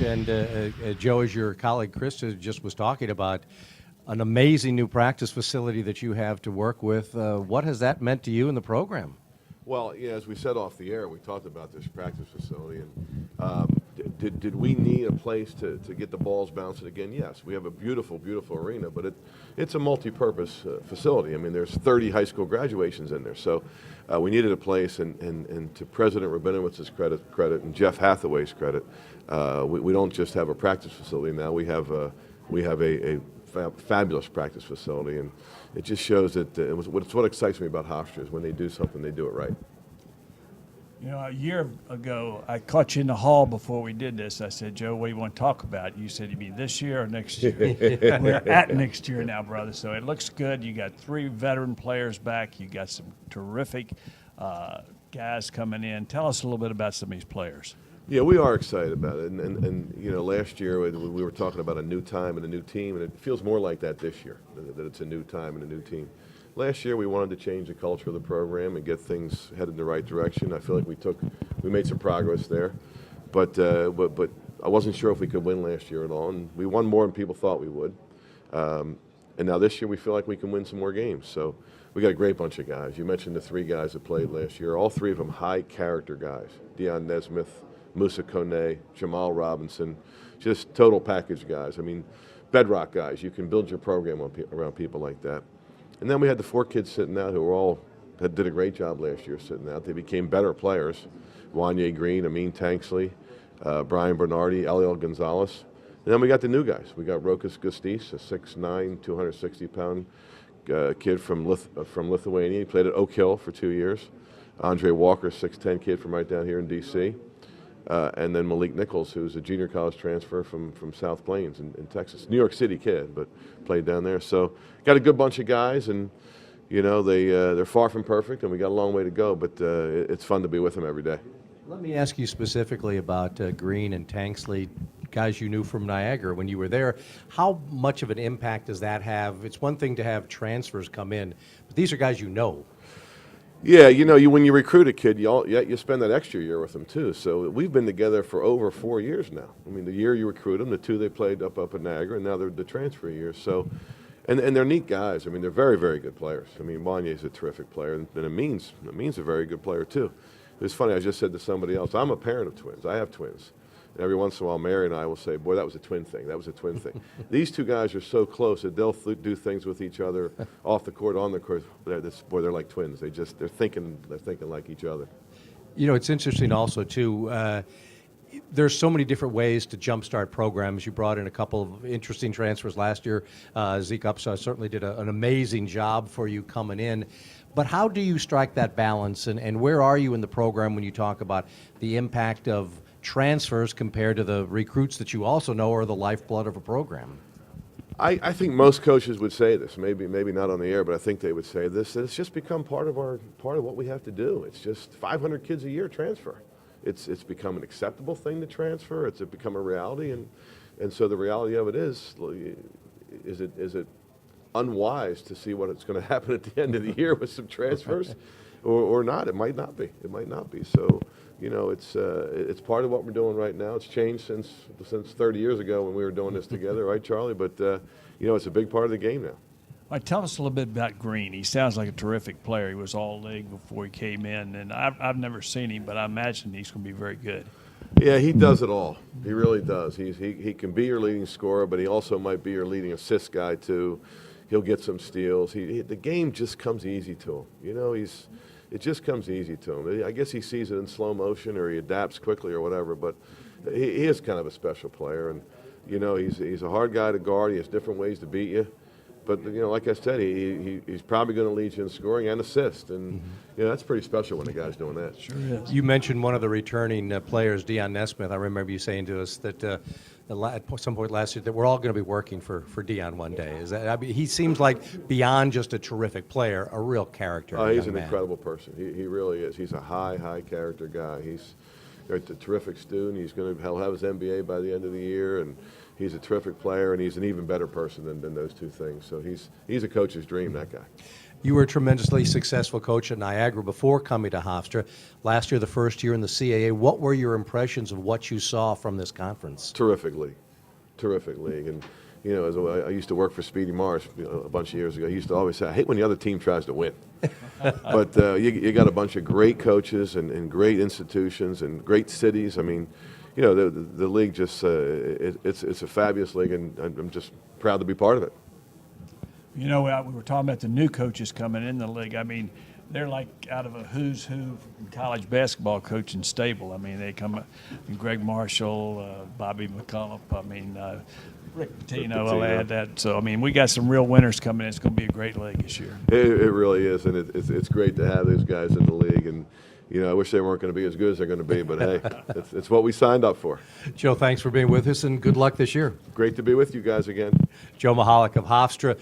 And Joe, as your colleague Krista just was talking about, an amazing new practice facility that you have to work with. What has that meant to you in the program? Well, as we said off the air, we talked about this practice facility, and did we need a place to get the balls bouncing again? Yes, we have a beautiful, beautiful arena, but it's a multi-purpose facility. I mean, there's 30 high school graduations in there, so we needed a place. And to President Rabinowitz's credit, and Jeff Hathaway's credit, we don't just have a practice facility now. We have a fabulous practice facility, and it just shows that it's what excites me about Hofstra is when they do something, they do it right. You know, a year ago, I caught you in the hall before we did this. I said, Joe, what do you want to talk about? You said, you mean this year or next year? We're at next year now, brother, so it looks good. You got 3 veteran players back. You got some terrific guys coming in. Tell us a little bit about some of these players. Yeah, we are excited about it. And you know, last year we were talking about a new time and a new team, and it feels more like that this year, that it's a new time and a new team. Last year we wanted to change the culture of the program and get things headed in the right direction. I feel like we made some progress there, but I wasn't sure if we could win last year at all, and we won more than people thought we would. And now this year we feel like we can win some more games. So we got a great bunch of guys. You mentioned the 3 guys that played last year. All 3 of them high character guys. Deion Nesmith, Musa Kone, Jamal Robinson, just total package guys. I mean, bedrock guys. You can build your program around people like that. And then we had the 4 kids sitting out who did a great job last year sitting out. They became better players. Wanye Green, Amin Tanksley, Brian Bernardi, Eliel Gonzalez. And then we got the new guys. We got Rokas Gustis, a 6'9", 260-pound kid from Lithuania. He played at Oak Hill for 2 years. Andre Walker, 6'10" kid from right down here in D.C. And then Malik Nichols, who's a junior college transfer from South Plains in Texas. New York City kid, but played down there. So got a good bunch of guys, and you know they're far from perfect, and we got a long way to go. But it's fun to be with them every day. Let me ask you specifically about Green and Tanksley, guys you knew from Niagara when you were there. How much of an impact does that have? It's one thing to have transfers come in, but these are guys you know. Yeah, you know, when you recruit a kid, you spend that extra year with them too. So we've been together for over 4 years now. I mean, the year you recruit them, the 2 they played up at Niagara, and now they're the transfer years. So, and they're neat guys. I mean, they're very, very good players. I mean, Wanye's a terrific player, and Amin's a very good player too. It was funny. I just said to somebody else, I'm a parent of twins. I have twins. And every once in a while, Mary and I will say, boy, that was a twin thing. That was a twin thing. These 2 guys are so close that they'll do things with each other off the court, on the court. They're like twins. They're thinking like each other. You know, it's interesting also, too. There's so many different ways to jumpstart programs. You brought in a couple of interesting transfers last year. Zeke Upsaw certainly did an amazing job for you coming in. But how do you strike that balance, and where are you in the program when you talk about the impact of transfers compared to the recruits that you also know are the lifeblood of a program? I think most coaches would say this, maybe not on the air, but I think they would say this, that it's just become part of what we have to do. It's just 500 kids a year transfer. It's become an acceptable thing to transfer. It's become a reality, and so the reality of it is it unwise to see what it's going to happen at the end of the year with some transfers, or not? It might not be. It might not be. So, you know, it's part of what we're doing right now. It's changed since 30 years ago when we were doing this together, right, Charlie? But you know, it's a big part of the game now. All right, tell us a little bit about Green. He sounds like a terrific player. He was all leg before he came in, and I've never seen him, but I imagine he's going to be very good. Yeah, he does it all. He really does. He can be your leading scorer, but he also might be your leading assist guy too. He'll get some steals. The game just comes easy to him. You know, it just comes easy to him. I guess he sees it in slow motion, or he adapts quickly, or whatever. But he is kind of a special player, and you know, he's a hard guy to guard. He has different ways to beat you. But you know, like I said, he's probably going to lead you in scoring and assist, and you know, that's pretty special when a guy's doing that. Sure is. You mentioned one of the returning players, Deion Nesmith. I remember you saying to us that at some point last year that we're all going to be working for Deion one day. Is that? I mean, he seems like beyond just a terrific player, a real character. He's an incredible person. He really is. He's a high character guy. He's a terrific student. He'll have his MBA by the end of the year, and he's a terrific player, and he's an even better person than those 2 things. So he's a coach's dream, that guy. You were a tremendously successful coach at Niagara before coming to Hofstra. Last year, the first year in the CAA. What were your impressions of what you saw from this conference? Terrific league. And, you know, as I used to work for Speedy Morris a bunch of years ago. He used to always say, I hate when the other team tries to win. But you got a bunch of great coaches and great institutions and great cities. I mean, you know, the league just, it's a fabulous league, and I'm just proud to be part of it. You know, we were talking about the new coaches coming in the league. I mean, they're like out of a who's who in college basketball coaching stable. I mean, they come, Greg Marshall, Bobby McCullough. I mean, Rick Pitino, I'll add that. So, I mean, we got some real winners coming in. It's going to be a great league this year. It really is, and it's great to have those guys in the league. And, you know, I wish they weren't going to be as good as they're going to be, but hey, it's what we signed up for. Joe, thanks for being with us, and good luck this year. Great to be with you guys again. Joe Mihalich of Hofstra.